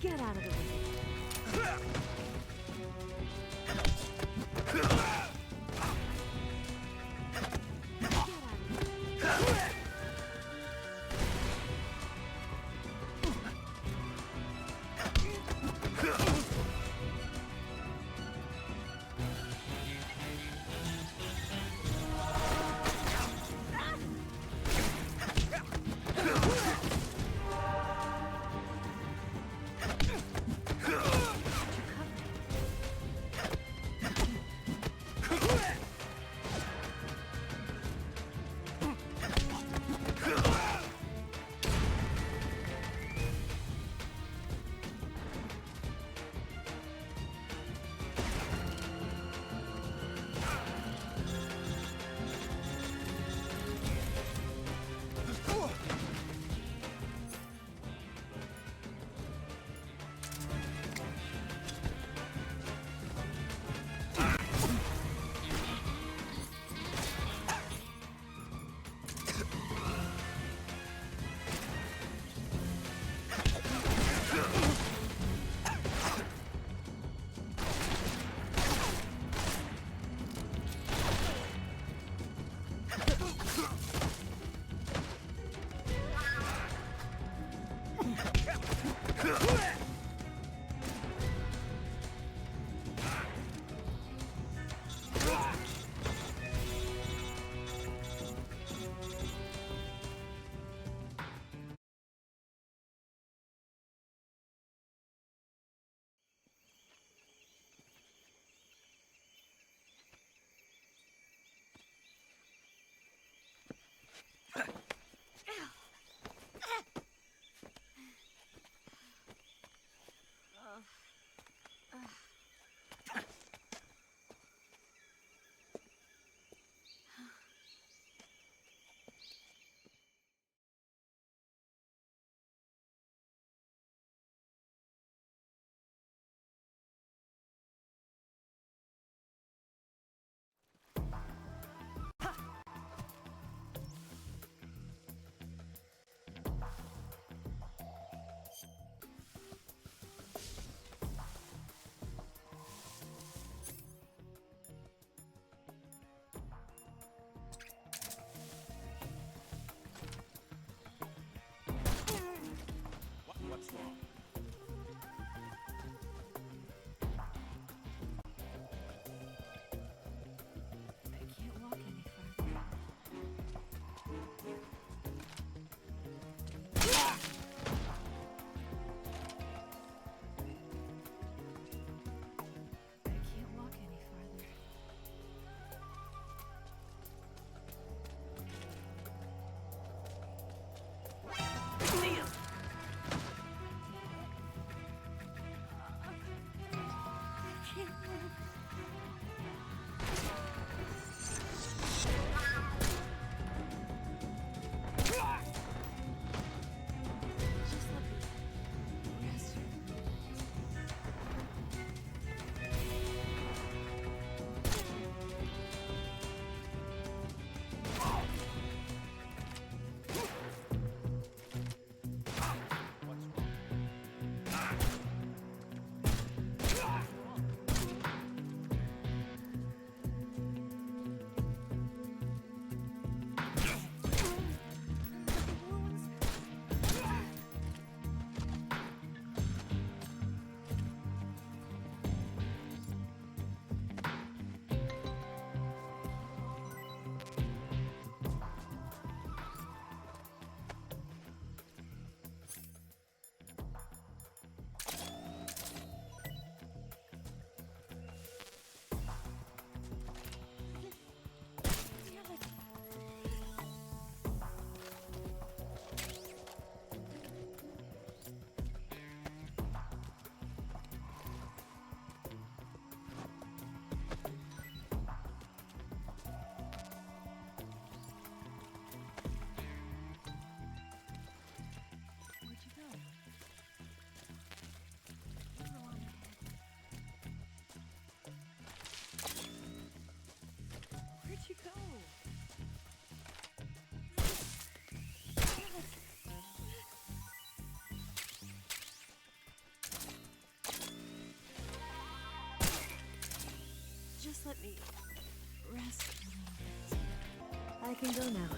Get out of the way. can go now.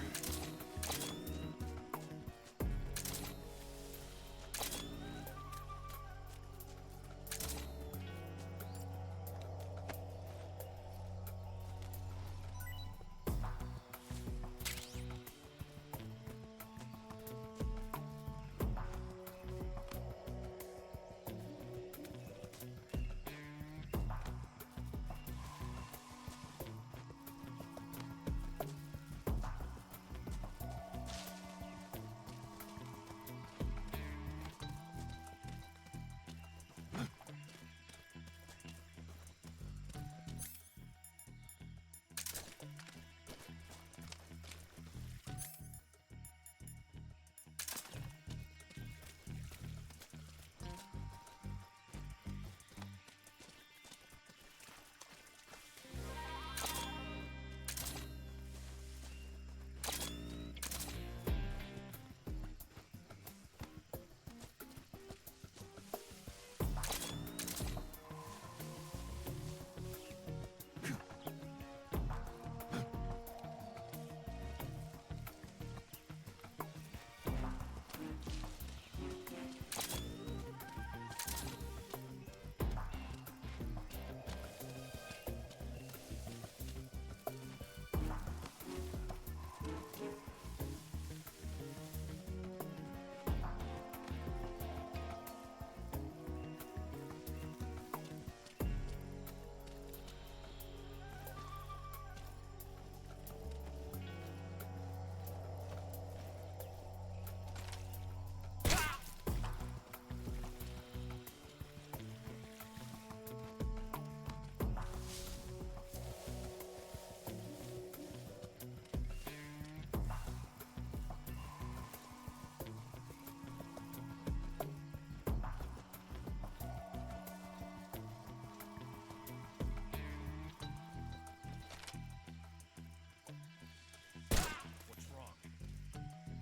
What's wrong?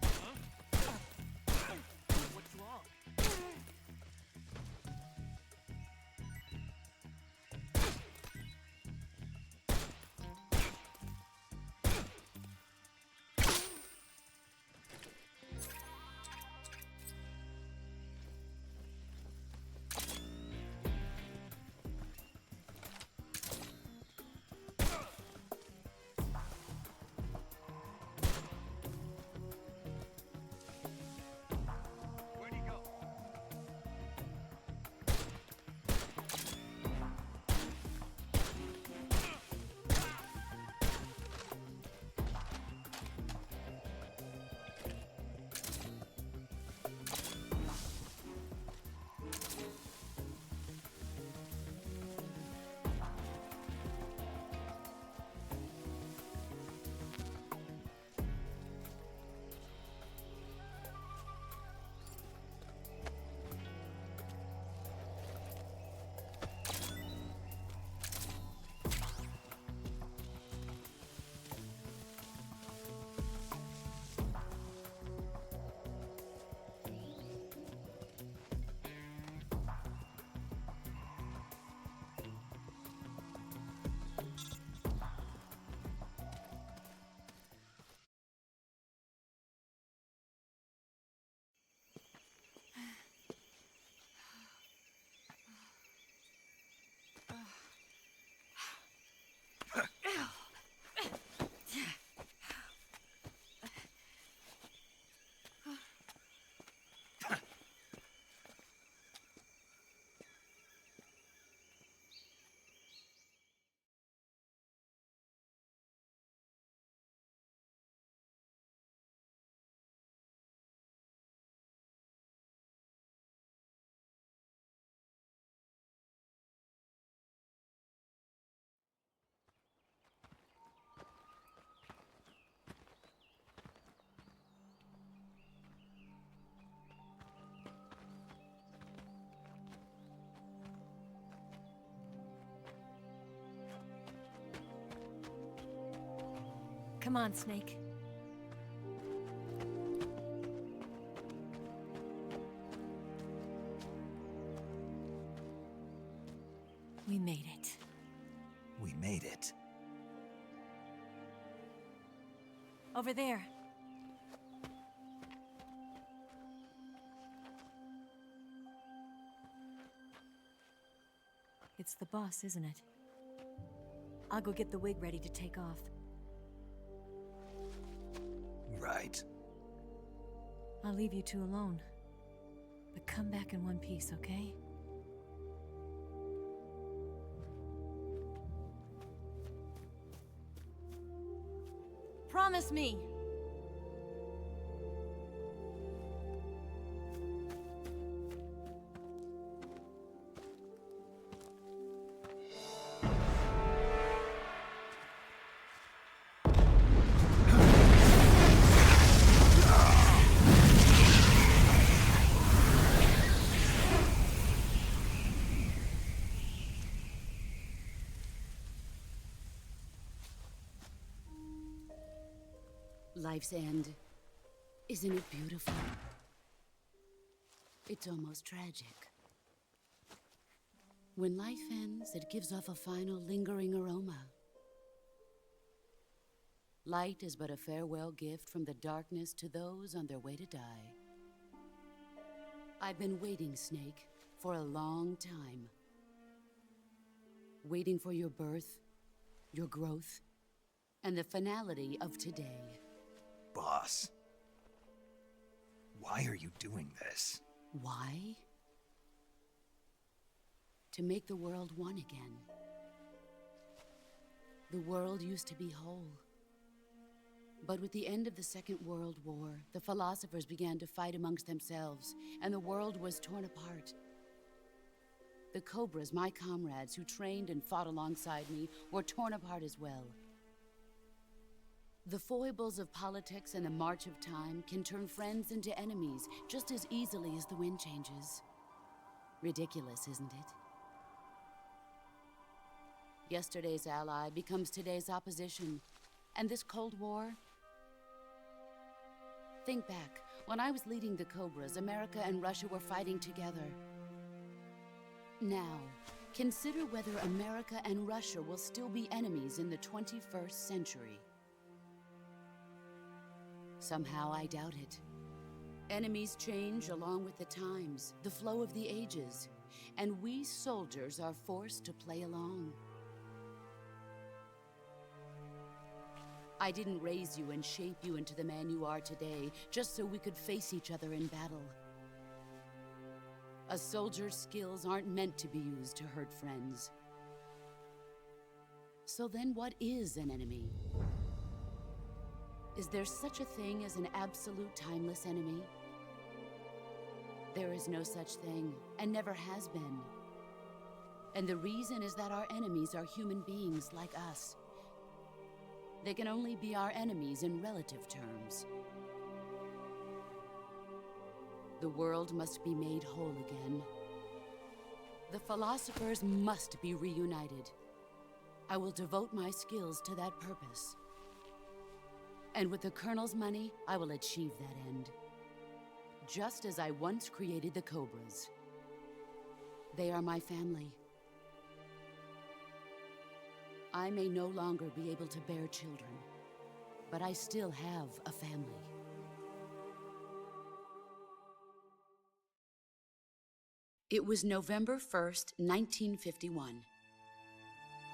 Huh? What's wrong? Where'd he go? Come on, Snake. We made it. We made it. Over there. It's the boss, isn't it? I'll go get the wig ready to take off. Right. I'll leave you two alone. But come back in one piece, okay? Promise me! Life's end. Isn't it beautiful? It's almost tragic. When life ends, it gives off a final lingering aroma. Light is but a farewell gift from the darkness to those on their way to die. I've been waiting, Snake, for a long time. Waiting for your birth, your growth, and the finality of today. Boss. Why are you doing this? Why? To make the world one again. The world used to be whole. But with the end of the Second World War, the philosophers began to fight amongst themselves, and the world was torn apart. The Cobras, my comrades who trained and fought alongside me, were torn apart as well. The foibles of politics and the march of time can turn friends into enemies just as easily as the wind changes. Ridiculous, isn't it? Yesterday's ally becomes today's opposition. And this Cold War? Think back. When I was leading the Cobras, America and Russia were fighting together. Now, consider whether America and Russia will still be enemies in the 21st century. Somehow I doubt it. Enemies change along with the times, the flow of the ages, and we soldiers are forced to play along. I didn't raise you and shape you into the man you are today just so we could face each other in battle. A soldier's skills aren't meant to be used to hurt friends. So then what is an enemy? Is there such a thing as an absolute timeless enemy? There is no such thing, and never has been. And the reason is that our enemies are human beings like us. They can only be our enemies in relative terms. The world must be made whole again. The philosophers must be reunited. I will devote my skills to that purpose. And with the Colonel's money, I will achieve that end. Just as I once created the Cobras. They are my family. I may no longer be able to bear children, but I still have a family. It was November 1st, 1951.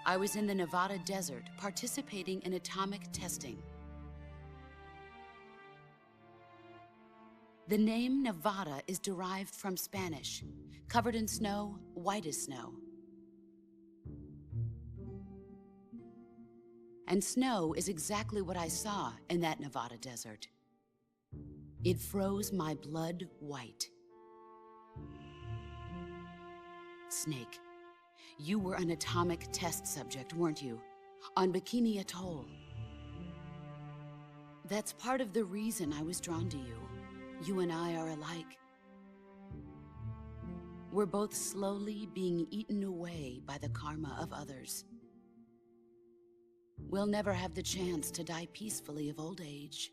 I was in the Nevada desert participating in atomic testing. The name Nevada is derived from Spanish, covered in snow, white as snow. And snow is exactly what I saw in that Nevada desert. It froze my blood white. Snake, you were an atomic test subject, weren't you? On Bikini Atoll. That's part of the reason I was drawn to you. You and I are alike. We're both slowly being eaten away by the karma of others. We'll never have the chance to die peacefully of old age.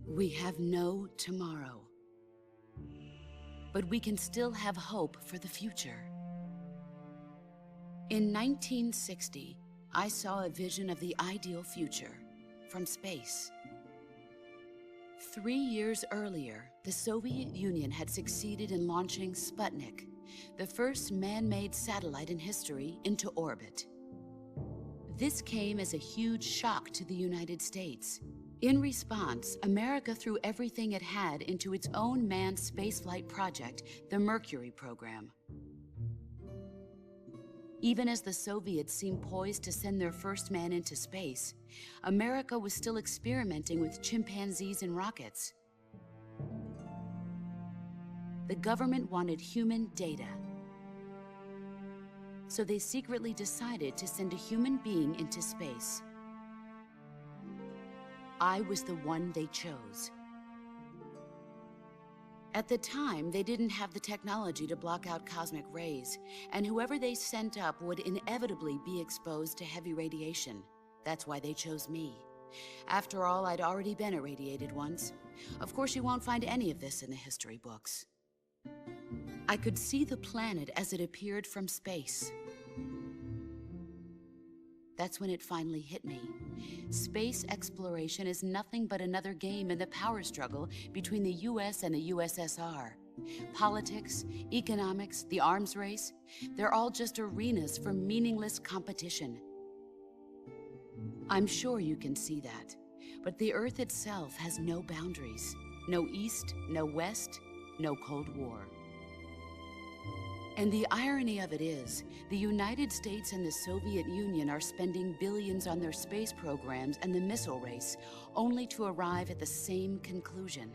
We have no tomorrow. But we can still have hope for the future. In 1960, I saw a vision of the ideal future from space. 3 years earlier, the Soviet Union had succeeded in launching Sputnik, the first man-made satellite in history, into orbit. This came as a huge shock to the United States. In response, America threw everything it had into its own manned spaceflight project, the Mercury program. Even as the Soviets seemed poised to send their first man into space, America was still experimenting with chimpanzees and rockets. The government wanted human data, so they secretly decided to send a human being into space. I was the one they chose. At the time, they didn't have the technology to block out cosmic rays, and whoever they sent up would inevitably be exposed to heavy radiation. That's why they chose me. After all, I'd already been irradiated once. Of course, you won't find any of this in the history books. I could see the planet as it appeared from space. That's when it finally hit me. Space exploration is nothing but another game in the power struggle between the US and the USSR. Politics, economics, the arms race, they're all just arenas for meaningless competition. I'm sure you can see that, but the Earth itself has no boundaries. No East, no West, no Cold War. And the irony of it is, the United States and the Soviet Union are spending billions on their space programs and the missile race, only to arrive at the same conclusion.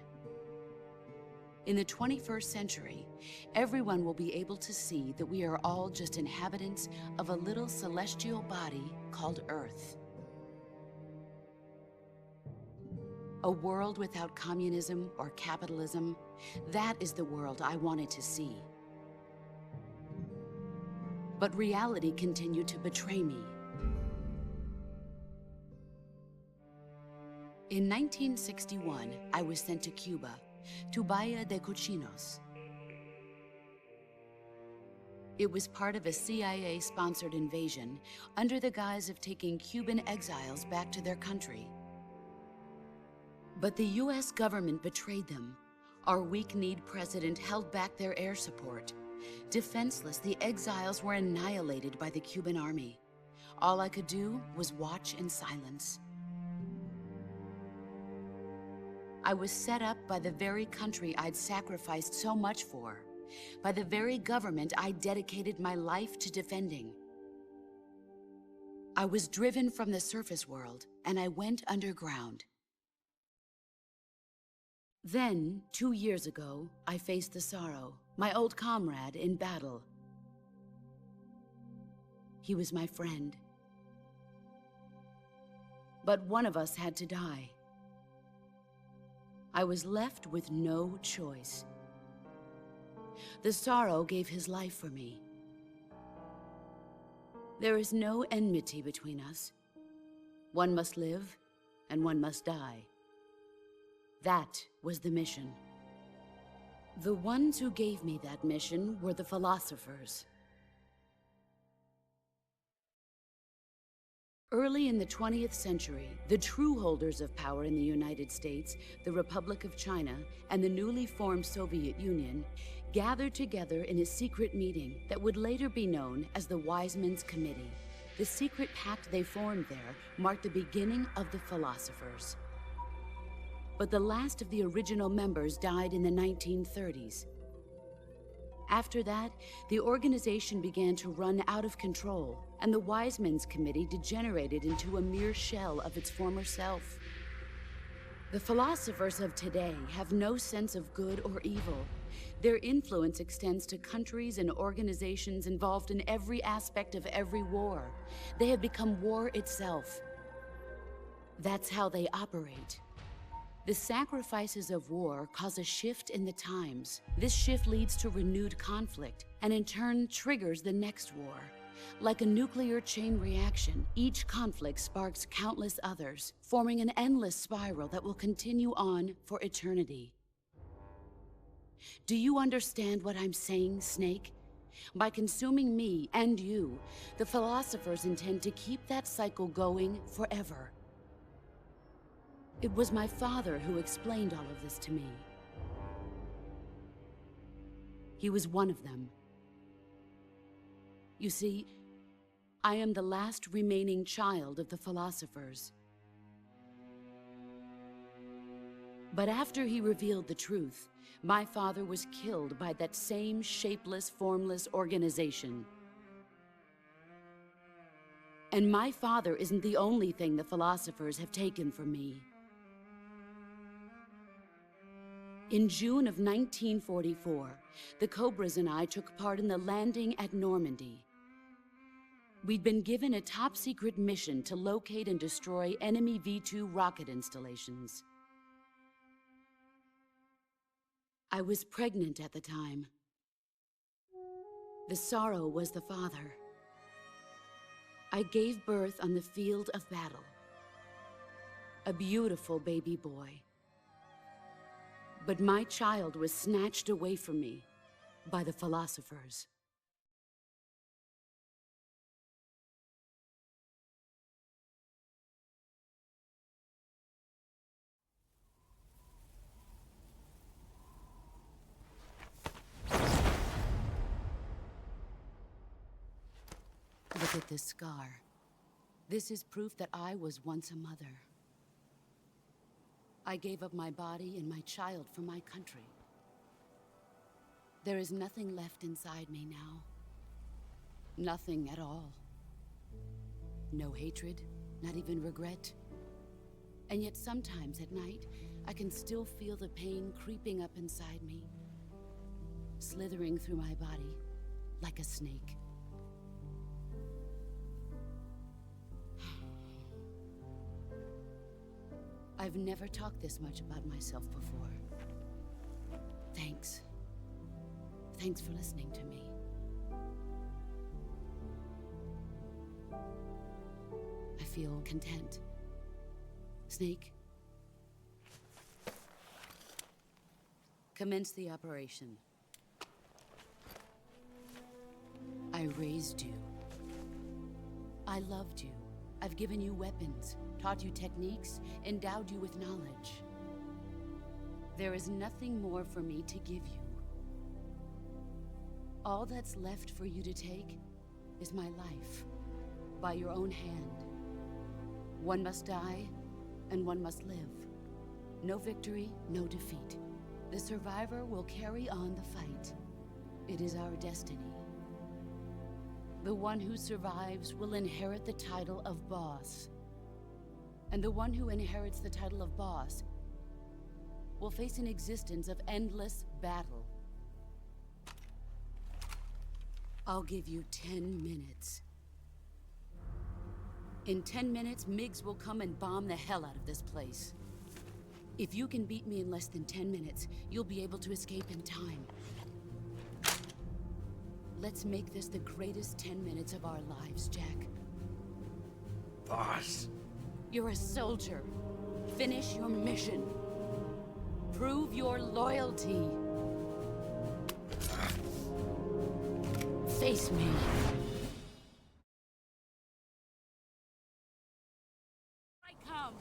In the 21st century, everyone will be able to see that we are all just inhabitants of a little celestial body called Earth. A world without communism or capitalism, that is the world I wanted to see. But reality continued to betray me. In 1961, I was sent to Cuba, to Bahia de Cochinos. It was part of a CIA-sponsored invasion under the guise of taking Cuban exiles back to their country. But the US government betrayed them. Our weak-kneed president held back their air support. Defenseless, the exiles were annihilated by the Cuban army. All I could do was watch in silence. I was set up by the very country I'd sacrificed so much for, by the very government I dedicated my life to defending. I was driven from the surface world, and I went underground. Then, 2 years ago, I faced the Sorrow, my old comrade in battle. He was my friend. But one of us had to die. I was left with no choice. The Sorrow gave his life for me. There is no enmity between us. One must live, and one must die. That was the mission. The ones who gave me that mission were the philosophers. Early in the 20th century, the true holders of power in the United States, the Republic of China, and the newly formed Soviet Union gathered together in a secret meeting that would later be known as the Wise Men's Committee. The secret pact they formed there marked the beginning of the philosophers. But the last of the original members died in the 1930s. After that, the organization began to run out of control, and the Wise Men's Committee degenerated into a mere shell of its former self. The philosophers of today have no sense of good or evil. Their influence extends to countries and organizations involved in every aspect of every war. They have become war itself. That's how they operate. The sacrifices of war cause a shift in the times. This shift leads to renewed conflict, and in turn triggers the next war. Like a nuclear chain reaction, each conflict sparks countless others, forming an endless spiral that will continue on for eternity. Do you understand what I'm saying, Snake? By consuming me and you, the philosophers intend to keep that cycle going forever. It was my father who explained all of this to me. He was one of them. You see, I am the last remaining child of the philosophers. But after he revealed the truth, my father was killed by that same shapeless, formless organization. And my father isn't the only thing the philosophers have taken from me. In June of 1944, the Cobras and I took part in the landing at Normandy. We'd been given a top-secret mission to locate and destroy enemy V-2 rocket installations. I was pregnant at the time. The sorrow was the father. I gave birth on the field of battle. A beautiful baby boy. But my child was snatched away from me by the philosophers. Look at this scar. This is proof that I was once a mother. I gave up my body and my child for my country. There is nothing left inside me now. Nothing at all. No hatred, not even regret. And yet sometimes at night, I can still feel the pain creeping up inside me, slithering through my body like a snake. I've never talked this much about myself before. Thanks. Thanks for listening to me. I feel content. Snake, commence the operation. I raised you. I loved you. I've given you weapons, taught you techniques, endowed you with knowledge. There is nothing more for me to give you. All that's left for you to take is my life, by your own hand. One must die, and one must live. No victory, no defeat. The survivor will carry on the fight. It is our destiny. The one who survives will inherit the title of boss. And the one who inherits the title of boss will face an existence of endless battle. I'll give you 10 minutes. In 10 minutes, MiGs will come and bomb the hell out of this place. If you can beat me in less than 10 minutes, you'll be able to escape in time. Let's make this the greatest 10 minutes of our lives, Jack. Boss. You're a soldier. Finish your mission. Prove your loyalty. Face me. I come.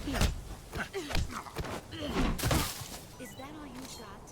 Is that all you shot?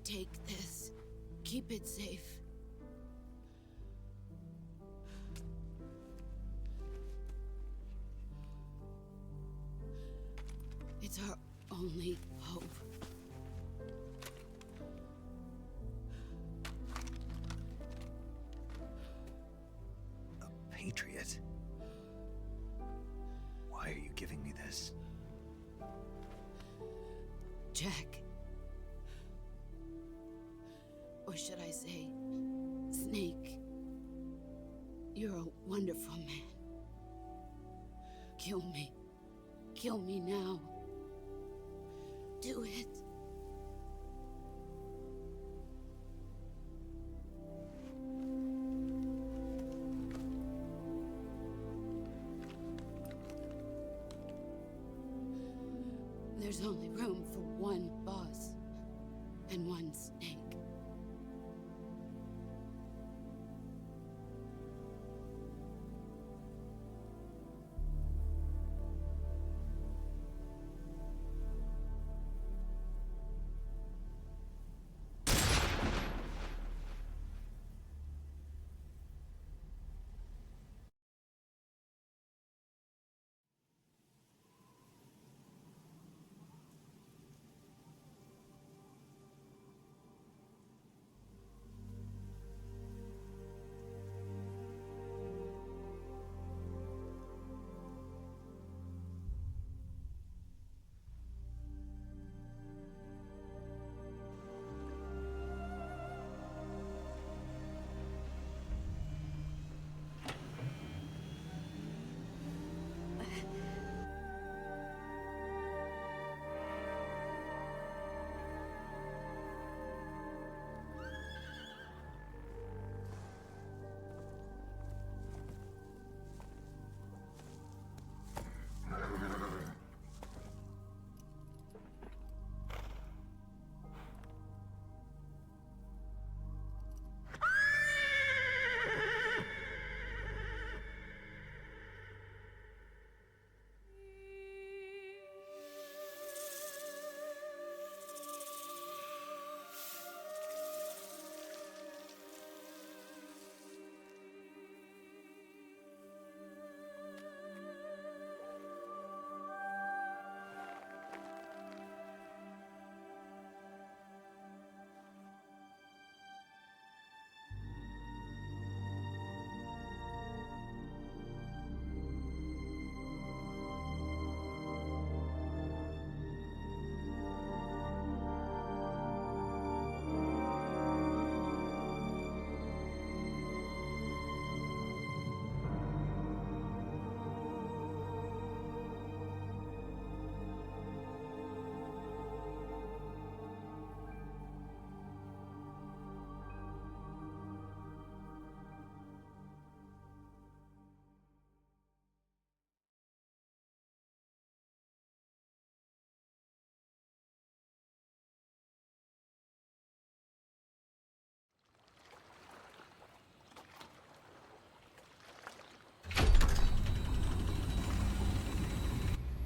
Take this. Keep it safe. It's our only hope. A patriot? Why are you giving me this? Jack. Or should I say, Snake? You're a wonderful man. Kill me. Kill me now. Do it. There's only room for one boss and one snake.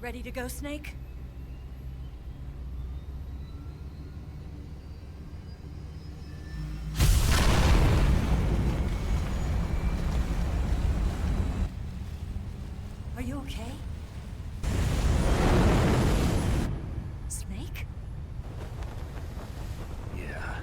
Ready to go, Snake? Are you okay? Snake? Yeah.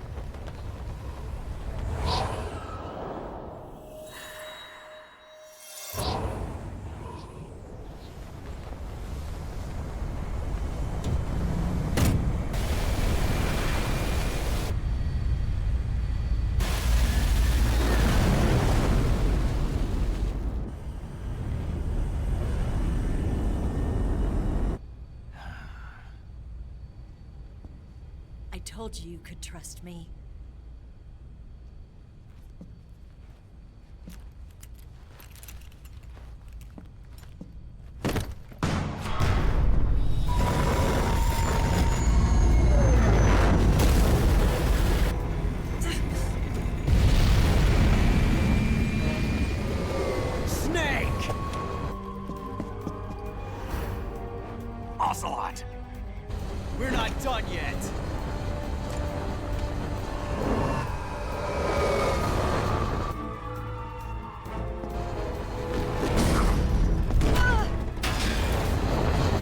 I told you you could trust me. Snake! Ocelot! We're not done yet.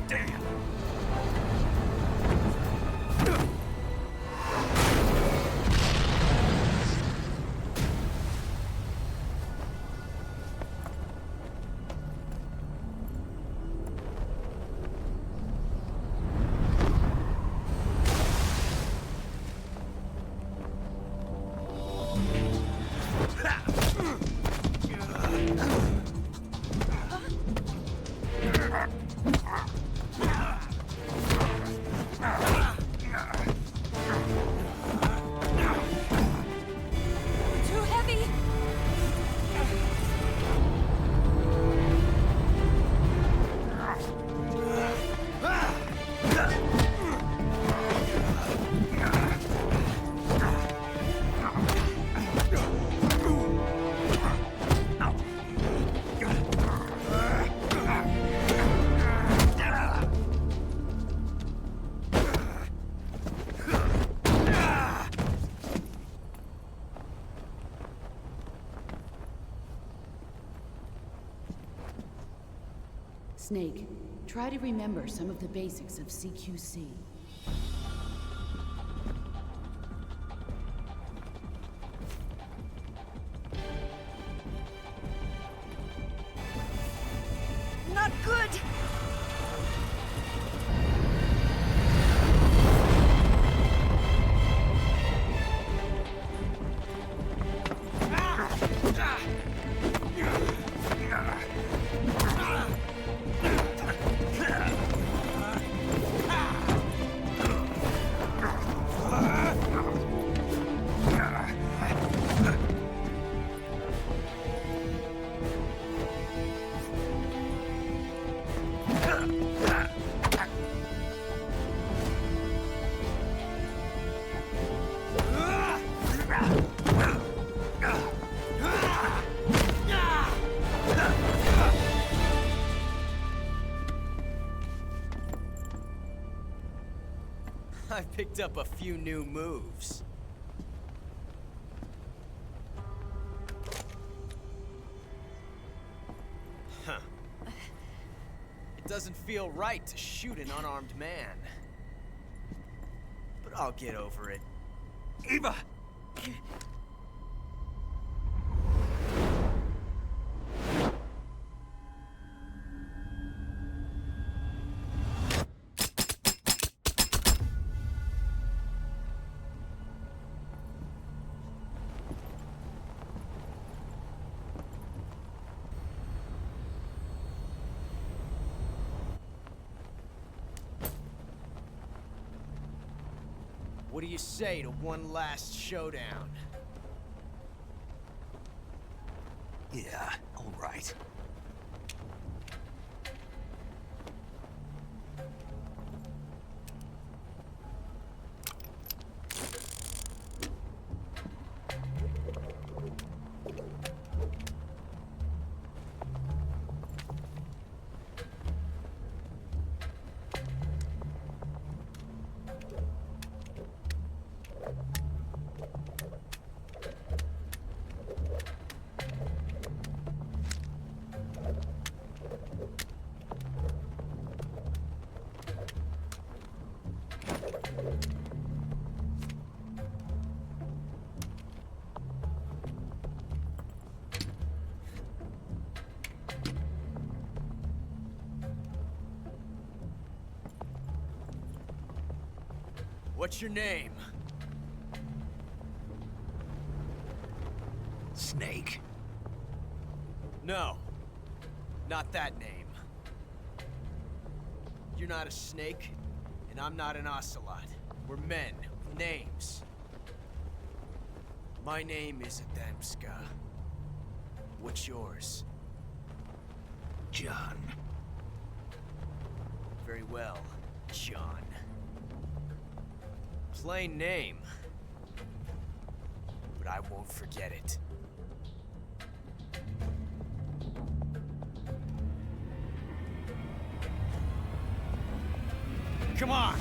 Damn! Too heavy! Snake, try to remember some of the basics of CQC. Not good! I picked up a few new moves. Huh. It doesn't feel right to shoot an unarmed man. But I'll get over it. Eva! What do you say to one last showdown? Yeah, all right. What's your name? Snake. No. Not that name. You're not a snake, and I'm not an ocelot. We're men with names. My name is Adamska. What's yours? John. Very well, John. Plain name. But I won't forget it. Come on!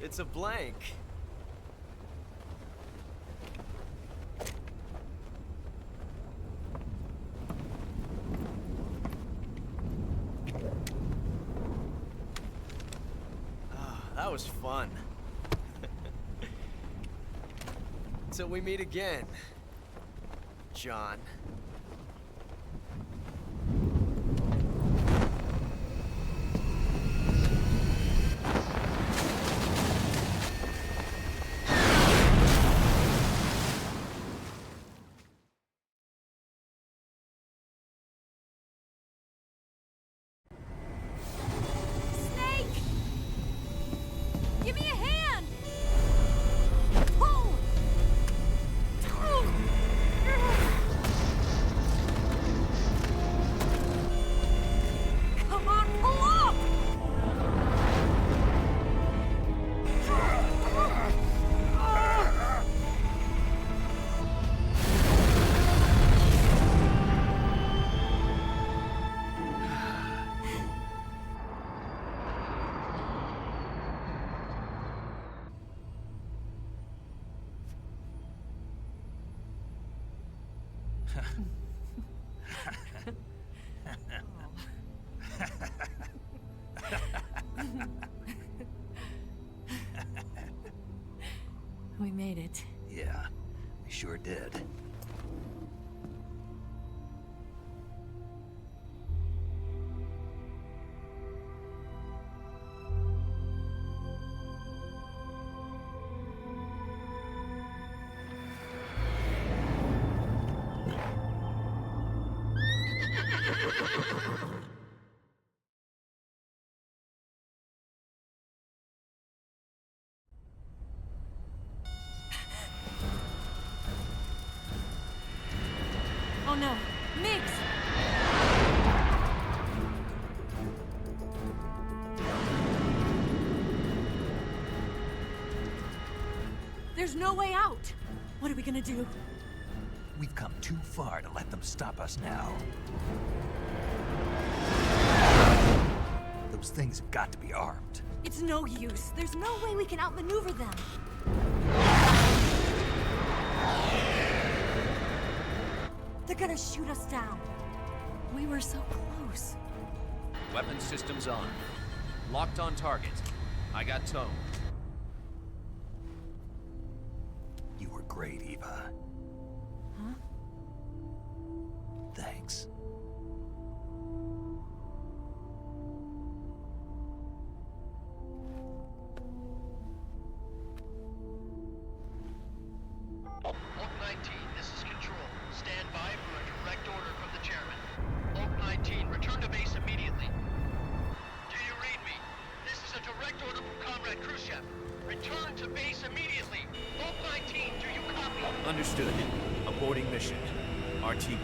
It's a blank. That was fun. Till we meet again, John. Snake! Give me a hand! Pull! Come on, pull up! We made it. Yeah, we sure did. Oh no, Mix! There's no way out! What are we gonna do? We've come too far to let them stop us now. Those things have got to be armed. It's no use. There's no way we can outmaneuver them. They're gonna shoot us down. We were so close. Weapon systems on. Locked on target. I got tone. You were great, Eva. Huh? Thanks. Oak 19, this is Control. Stand by for a direct order from the chairman. Oak 19, return to base immediately. Do you read me? This is a direct order from Comrade Khrushchev. Return to base immediately. Oak 19, do you copy? Understood. Aborting mission. RTB.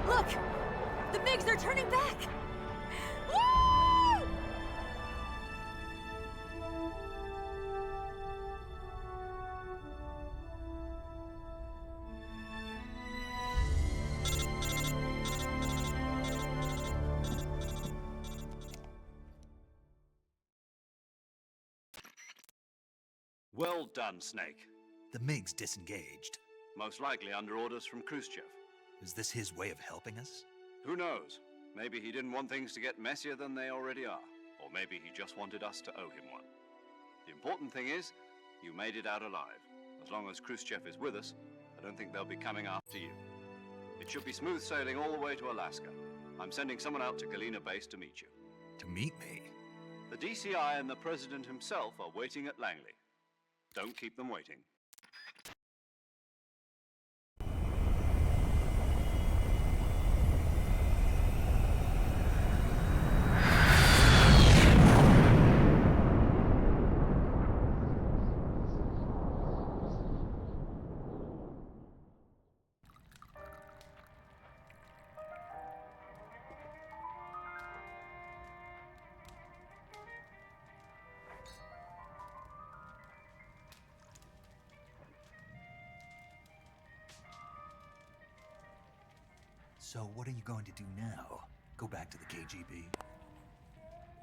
Look! The MiGs are turning back! Woo! Well done, Snake. The MiG's disengaged. Most likely under orders from Khrushchev. Is this his way of helping us? Who knows? Maybe he didn't want things to get messier than they already are. Or maybe he just wanted us to owe him one. The important thing is, you made it out alive. As long as Khrushchev is with us, I don't think they'll be coming after you. It should be smooth sailing all the way to Alaska. I'm sending someone out to Galena Base to meet you. To meet me? The DCI and the President himself are waiting at Langley. Don't keep them waiting. So what are you going to do now? Go back to the KGB?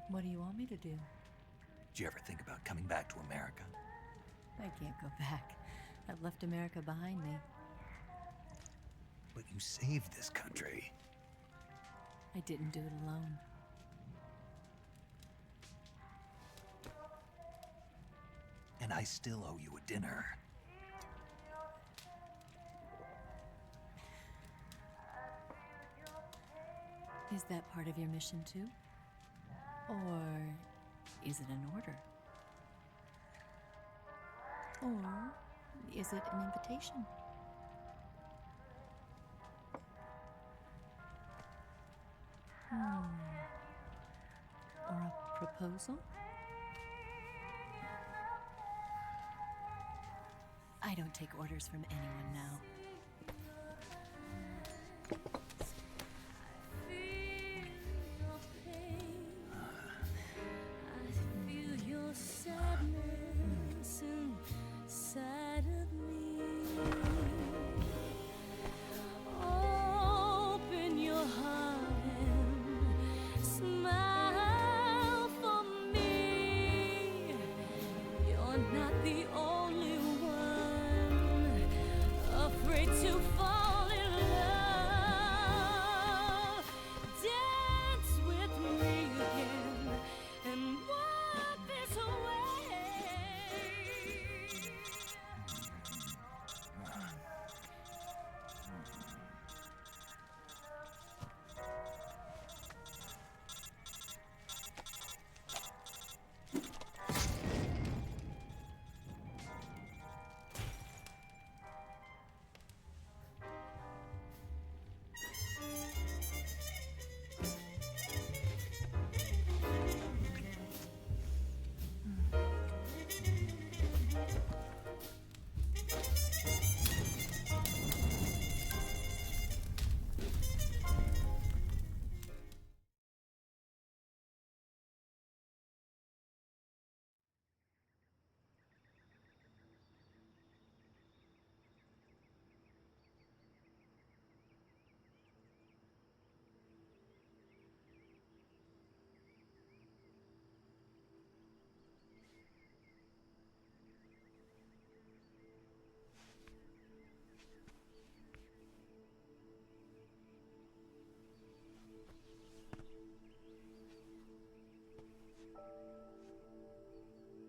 What do you want me to do? Did you ever think about coming back to America? I can't go back. I've left America behind me. But you saved this country. I didn't do it alone. And I still owe you a dinner. Is that part of your mission too? Or is it an order? Or is it an invitation? Or a proposal? I don't take orders from anyone now.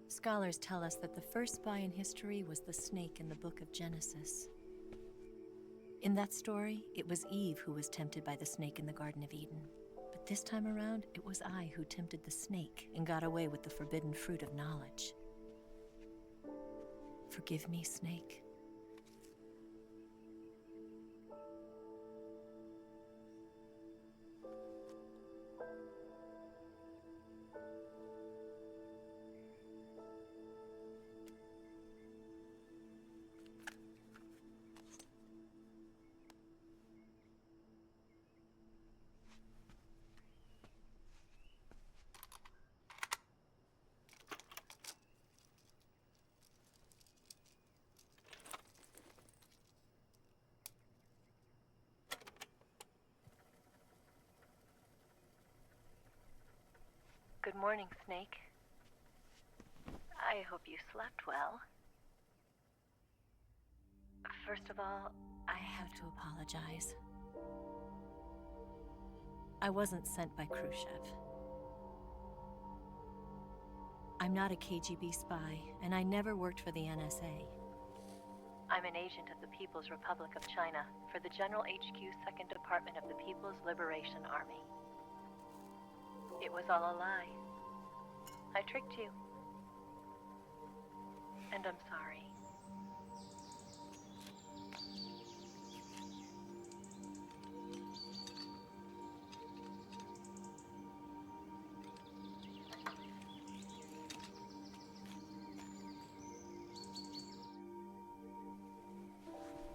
Scholars tell us that the first spy in history was the snake in the book of Genesis. In that story, it was Eve who was tempted by the snake in the Garden of Eden. But this time around, it was I who tempted the snake and got away with the forbidden fruit of knowledge. Forgive me, Snake. Good morning, Snake. I hope you slept well. First of all, I have to apologize. I wasn't sent by Khrushchev. I'm not a KGB spy, and I never worked for the NSA. I'm an agent of the People's Republic of China for the General HQ 2nd Department of the People's Liberation Army. It was all a lie. I tricked you. And I'm sorry.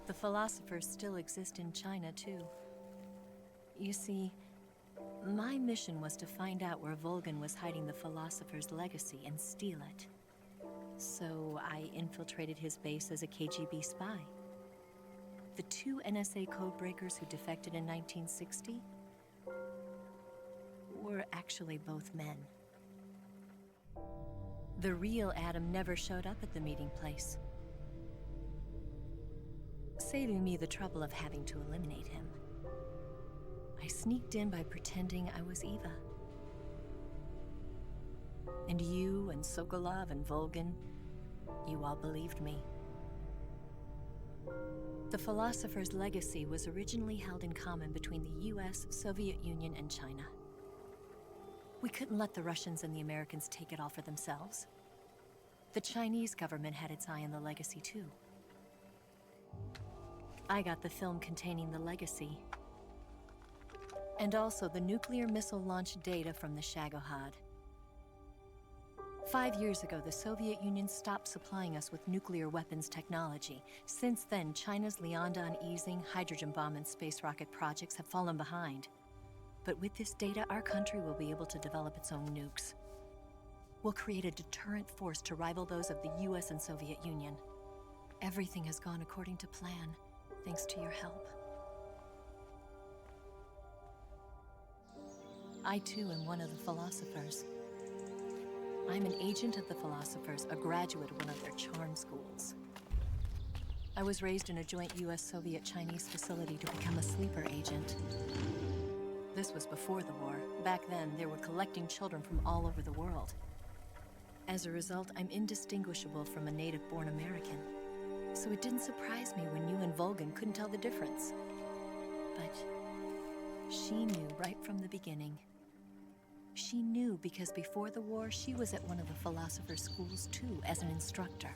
The philosophers still exist in China, too. You see, my mission was to find out where Volgan was hiding the philosopher's legacy and steal it. So I infiltrated his base as a KGB spy. The 2 NSA codebreakers who defected in 1960 were actually both men. The real Adam never showed up at the meeting place, saving me the trouble of having to eliminate him. I sneaked in by pretending I was Eva. And you and Sokolov and Volgan, you all believed me. The philosopher's legacy was originally held in common between the US, Soviet Union, and China. We couldn't let the Russians and the Americans take it all for themselves. The Chinese government had its eye on the legacy too. I got the film containing the legacy, and also the nuclear missile launch data from the Shagohod. 5 years ago, the Soviet Union stopped supplying us with nuclear weapons technology. Since then, China's Liandon easing, hydrogen bomb, and space rocket projects have fallen behind. But with this data, our country will be able to develop its own nukes. We'll create a deterrent force to rival those of the US and Soviet Union. Everything has gone according to plan, thanks to your help. I too am one of the philosophers. I'm an agent of the philosophers, a graduate of one of their charm schools. I was raised in a joint US-Soviet-Chinese facility to become a sleeper agent. This was before the war. Back then, they were collecting children from all over the world. As a result, I'm indistinguishable from a native-born American. So it didn't surprise me when you and Volgan couldn't tell the difference. But she knew right from the beginning. She knew because before the war, she was at one of the philosopher's schools too, as an instructor.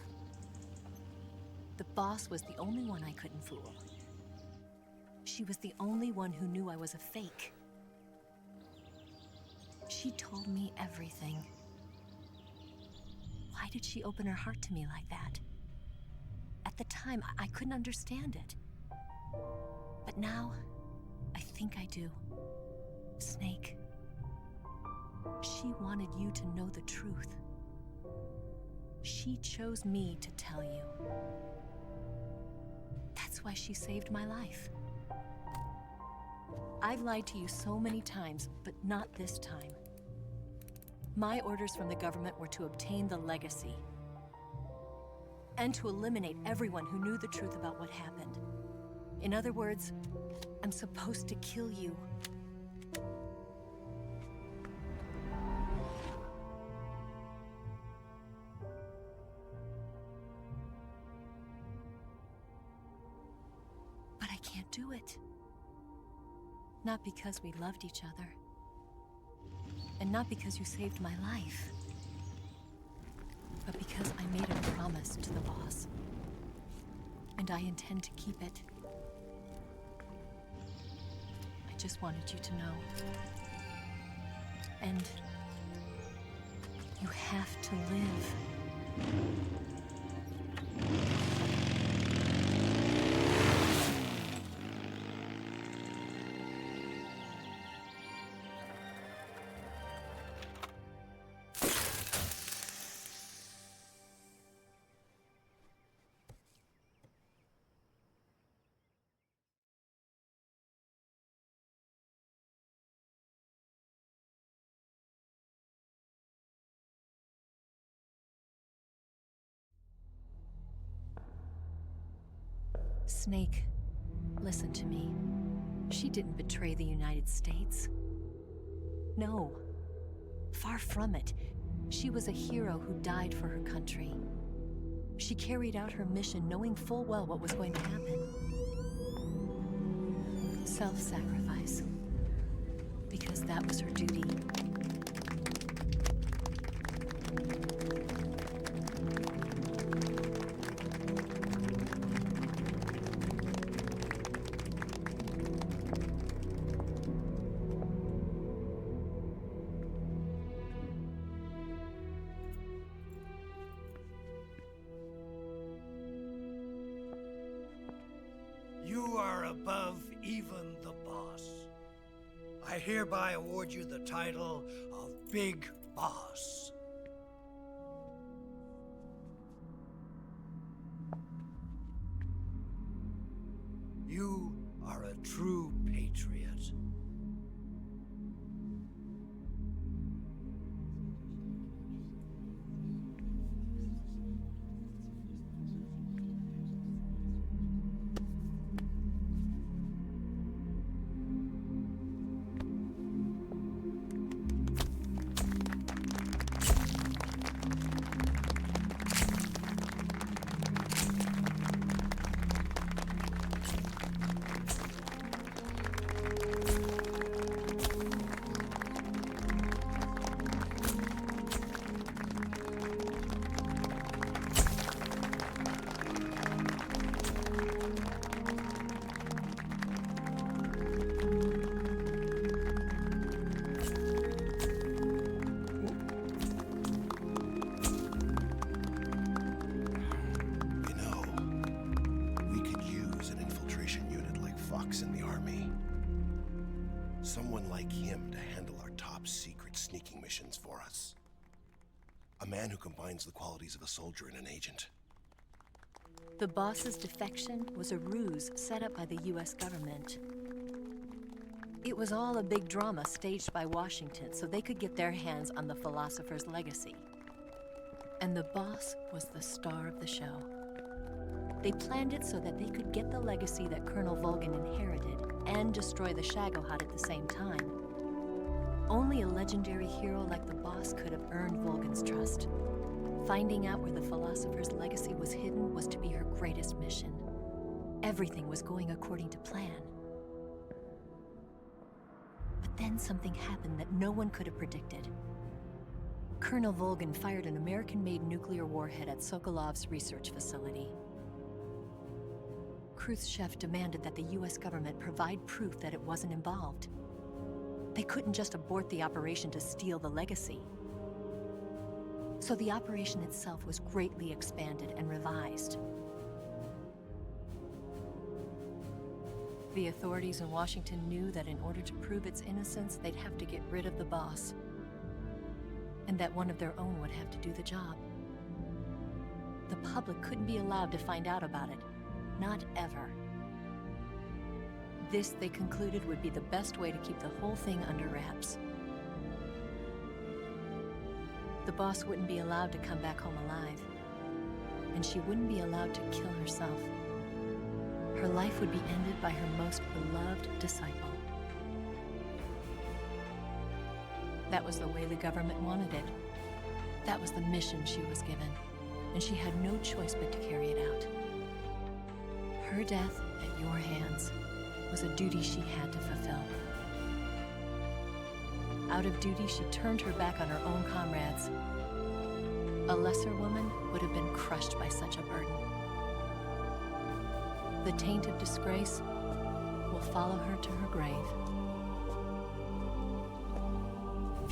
The boss was the only one I couldn't fool. She was the only one who knew I was a fake. She told me everything. Why did she open her heart to me like that? At the time, I couldn't understand it. But now, I think I do. Snake. She wanted you to know the truth. She chose me to tell you. That's why she saved my life. I've lied to you so many times, but not this time. My orders from the government were to obtain the legacy and to eliminate everyone who knew the truth about what happened. In other words, I'm supposed to kill you. But I can't do it. Not because we loved each other. And not because you saved my life. But because I made a promise to the boss. And I intend to keep it. I just wanted you to know. And you have to live. Snake, listen to me. She didn't betray the United States. No. Far from it. She was a hero who died for her country. She carried out her mission knowing full well what was going to happen. Self-sacrifice. Because that was her duty. You are above even the boss. I hereby award you the title of Big Boss. You are a true patriot. In the army. Someone like him to handle our top secret sneaking missions for us. A man who combines the qualities of a soldier and an agent. The boss's defection was a ruse set up by the US government. It was all a big drama staged by Washington so they could get their hands on the philosopher's legacy. And the boss was the star of the show. They planned it so that they could get the legacy that Colonel Volgin inherited and destroy the Shagohod at the same time. Only a legendary hero like the boss could have earned Volgin's trust. Finding out where the philosopher's legacy was hidden was to be her greatest mission. Everything was going according to plan. But then something happened that no one could have predicted. Colonel Volgin fired an American-made nuclear warhead at Sokolov's research facility. Khrushchev demanded that the US government provide proof that it wasn't involved. They couldn't just abort the operation to steal the legacy. So the operation itself was greatly expanded and revised. The authorities in Washington knew that in order to prove its innocence, they'd have to get rid of the boss. And that one of their own would have to do the job. The public couldn't be allowed to find out about it. Not ever. This, they concluded, would be the best way to keep the whole thing under wraps. The boss wouldn't be allowed to come back home alive, and she wouldn't be allowed to kill herself. Her life would be ended by her most beloved disciple. That was the way the government wanted it. That was the mission she was given, and she had no choice but to carry it out. Her death at your hands was a duty she had to fulfill. Out of duty, she turned her back on her own comrades A lesser woman would have been crushed by such a burden. The taint of disgrace will follow her to her grave.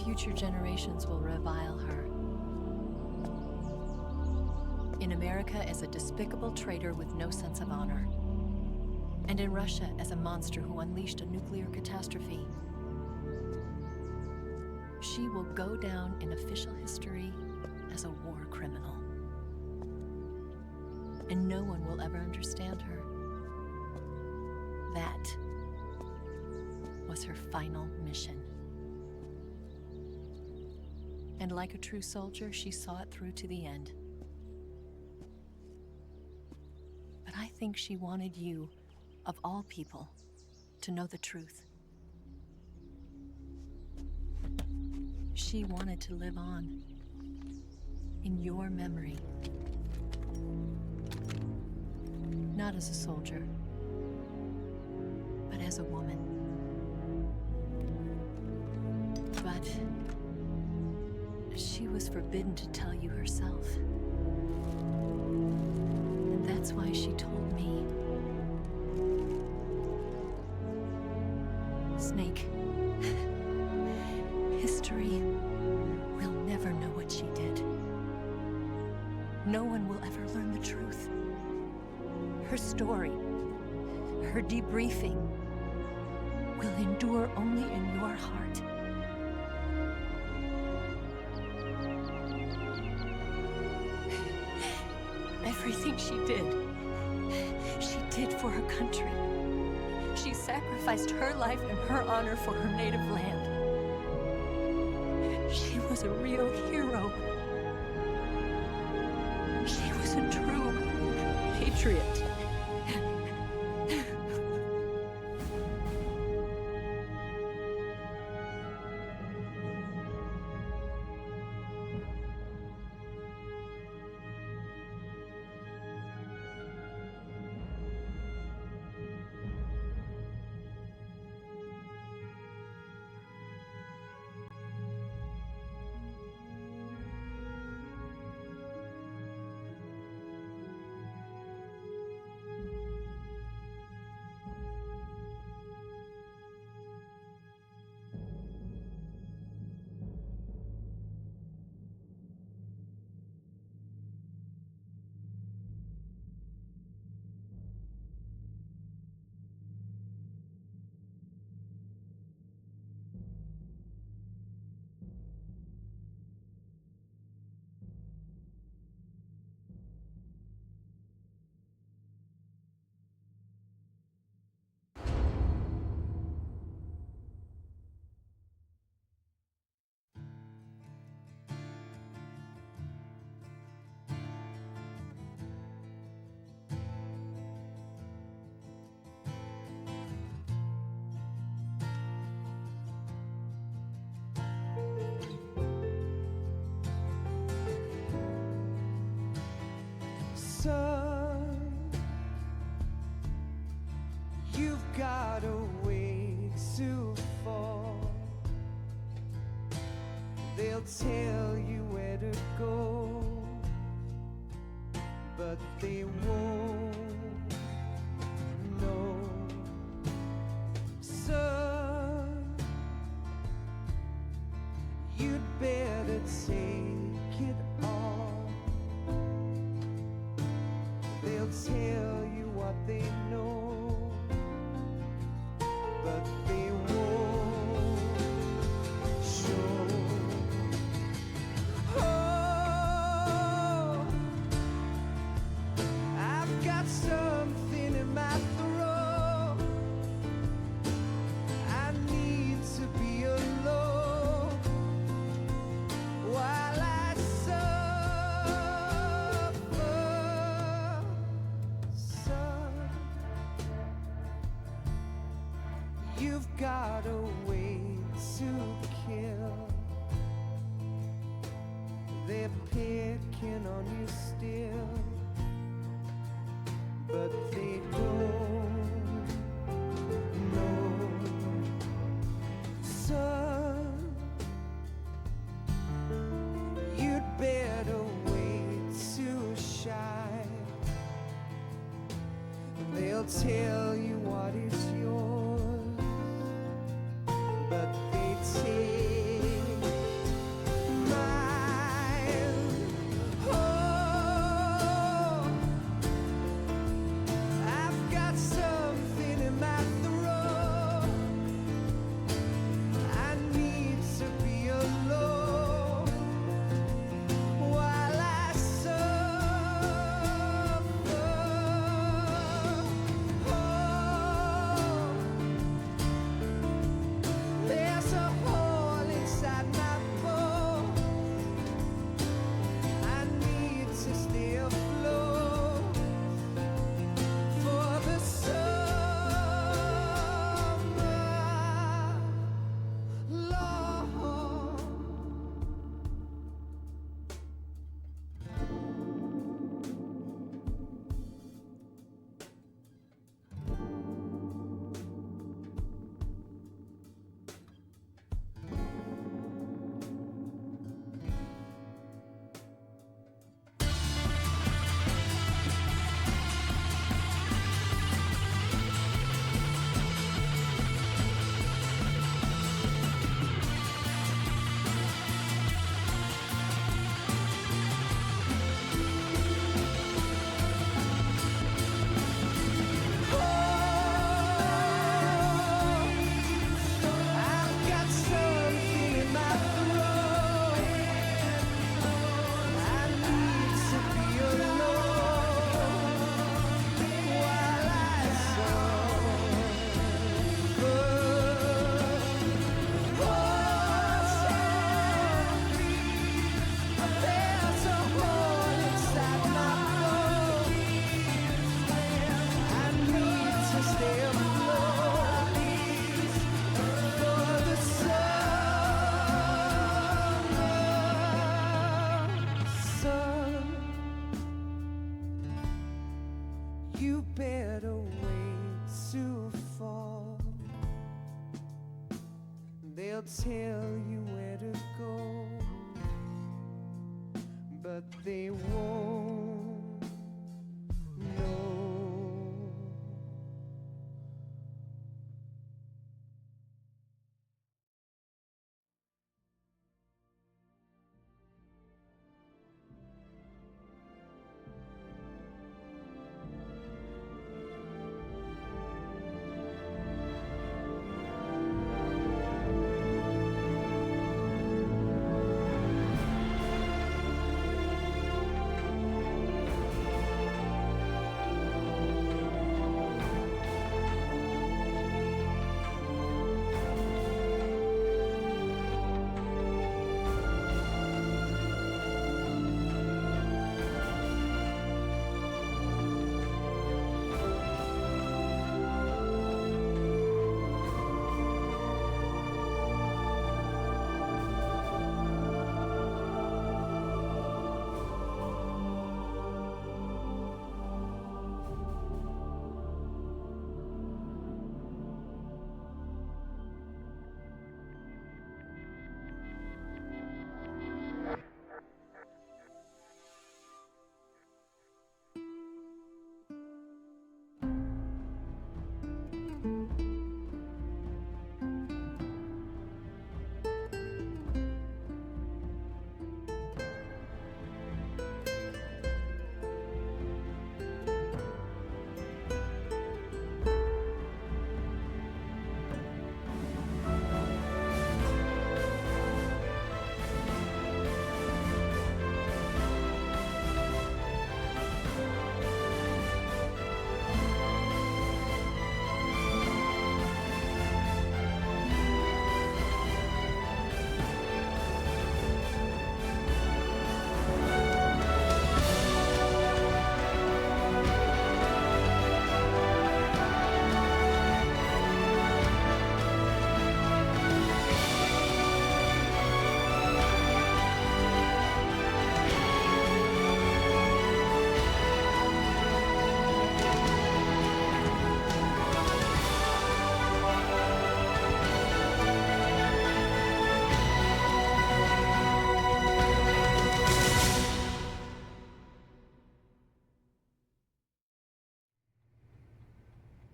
Future generations will revile her. In America as a despicable traitor with no sense of honor. And in Russia as a monster who unleashed a nuclear catastrophe. She will go down in official history as a war criminal. And no one will ever understand her. That was her final mission. And like a true soldier, she saw it through to the end. But I think she wanted you, of all people, to know the truth. She wanted to live on in your memory. Not as a soldier, but as a woman. But she was forbidden to tell you herself. And that's why she told me. Snake, history will never know what she did. No one will ever learn the truth. Her story, her debriefing, will endure only in your heart. Everything she did for her country. She sacrificed her life and her honor for her native land. She was a real hero. She was a true patriot. Son, you've got a way to fall. They'll tell you where to go, but they won't know. Son, you'd better take it all. They'll tell you what they know, but they won't show. Oh, I've got something in my throat. I need to be alone while I suffer. Son, you've got a way to kill. They're picking on you still, but they don't know. Son, you'd better They'll tell you what is yours, but they take mine. Oh, I've got something in my throat. I need to be alone while I suffer. Oh, there's a hole inside my bones. I need to stay afloat for the summer, Lord. I've got something in my throat. I need to be alone while I suffer. There's a hole inside my bones. I need to stay afloat for the summer sun. You better wait to fall. They'll tell you where to go, but they won't know.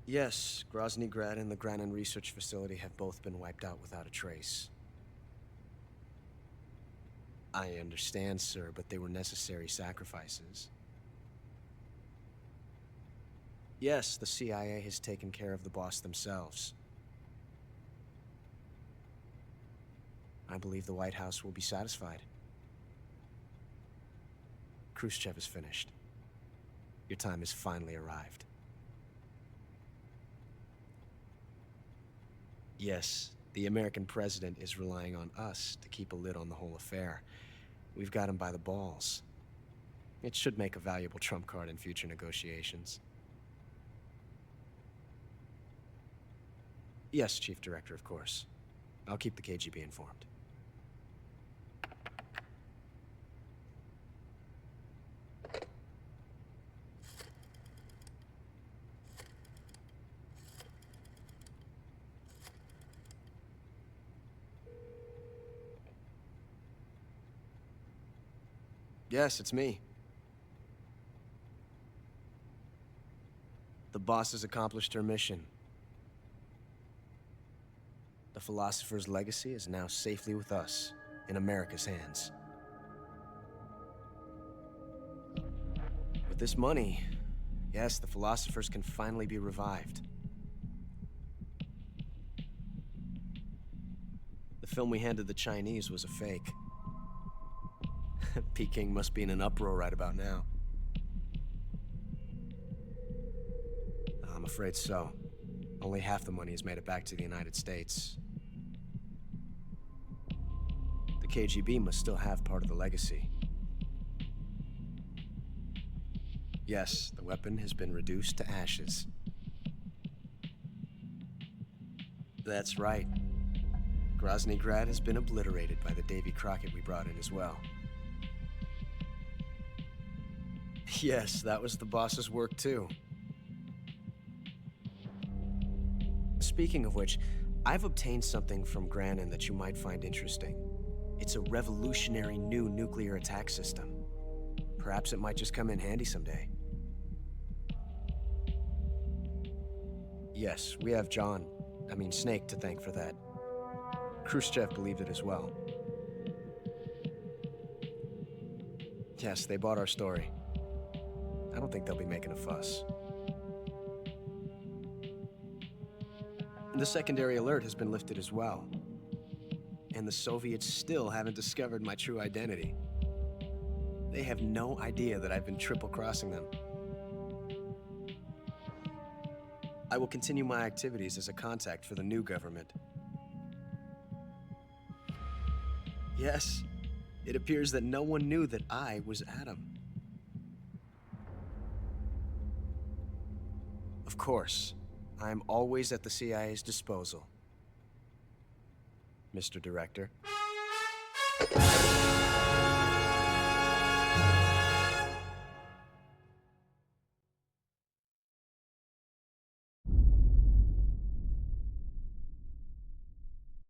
Yes, Grozny Grad and the Granin Research Facility have both been wiped out without a trace. I understand, sir, but they were necessary sacrifices. Yes, the CIA has taken care of the boss themselves. I believe the White House will be satisfied. Khrushchev is finished. Your time has finally arrived. Yes, the American president is relying on us to keep a lid on the whole affair. We've got him by the balls. It should make a valuable trump card in future negotiations. Yes, Chief Director, of course. I'll keep the KGB informed. Yes, it's me. The boss has accomplished her mission. The philosopher's legacy is now safely with us, in America's hands. With this money, yes, the philosophers can finally be revived. The film we handed the Chinese was a fake. Peking must be in an uproar right about now. I'm afraid so. Only half the money has made it back to the United States. The KGB must still have part of the legacy. Yes, the weapon has been reduced to ashes. That's right. Grozny Grad has been obliterated by the Davy Crockett we brought in as well. Yes, that was the boss's work too. Speaking of which, I've obtained something from Granin that you might find interesting. It's a revolutionary new nuclear attack system. Perhaps it might just come in handy someday. Yes, we have Snake to thank for that. Khrushchev believed it as well. Yes, they bought our story. I don't think they'll be making a fuss. The secondary alert has been lifted as well. And the Soviets still haven't discovered my true identity. They have no idea that I've been triple-crossing them. I will continue my activities as a contact for the new government. Yes, it appears that no one knew that I was Adam. Of course, I am always at the CIA's disposal, Mr. Director.